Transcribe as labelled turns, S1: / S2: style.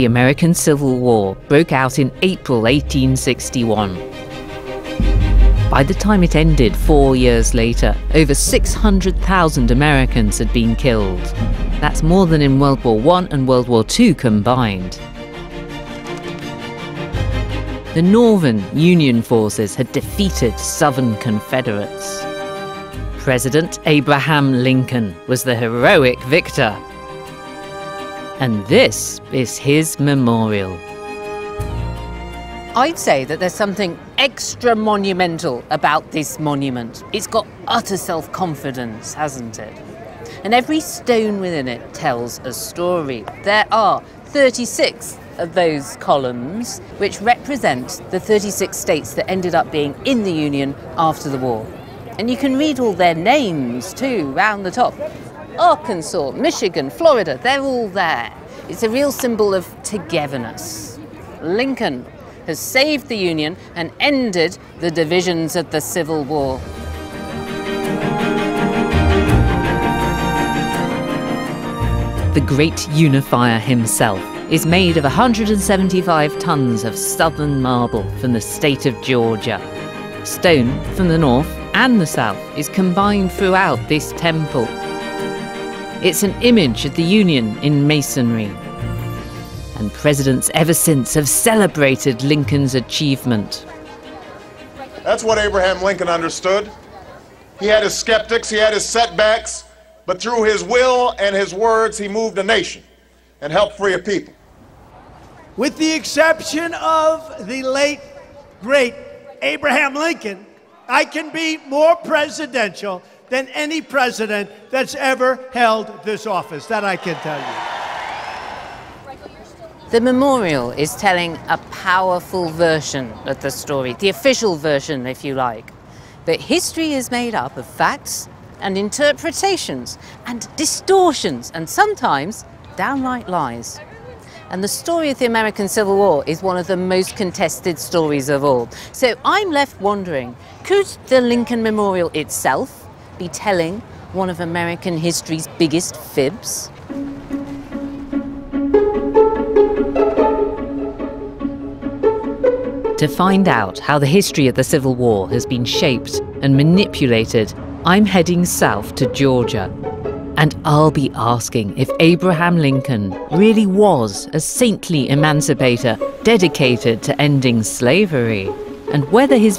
S1: The American Civil War broke out in April 1861. By the time it ended 4 years later, over 600,000 Americans had been killed. That's more than in World War I and World War II combined. The Northern Union forces had defeated Southern Confederates. President Abraham Lincoln was the heroic victor. And this is his memorial. I'd say that there's something extra monumental about this monument. It's got utter self-confidence, hasn't it? And every stone within it tells a story. There are 36 of those columns, which represent the 36 states that ended up being in the Union after the war. And you can read all their names too, round the top. Arkansas, Michigan, Florida, they're all there. It's a real symbol of togetherness. Lincoln has saved the Union and ended the divisions of the Civil War. The great unifier himself is made of 175 tons of southern marble from the state of Georgia. Stone from the north and the south is combined throughout this temple. It's an image of the Union in masonry. And presidents ever since have celebrated Lincoln's achievement.
S2: That's what Abraham Lincoln understood. He had his skeptics, he had his setbacks, but through his will and his words, he moved a nation and helped free a people.
S3: With the exception of the late, great Abraham Lincoln, I can be more presidential than any president that's ever held this office. That I can tell you.
S1: The memorial is telling a powerful version of the story, the official version, if you like. But history is made up of facts and interpretations and distortions and sometimes downright lies. And the story of the American Civil War is one of the most contested stories of all. So I'm left wondering, could the Lincoln Memorial itself be telling one of American history's biggest fibs? To find out how the history of the Civil War has been shaped and manipulated, I'm heading south to Georgia. And I'll be asking if Abraham Lincoln really was a saintly emancipator dedicated to ending slavery, and whether his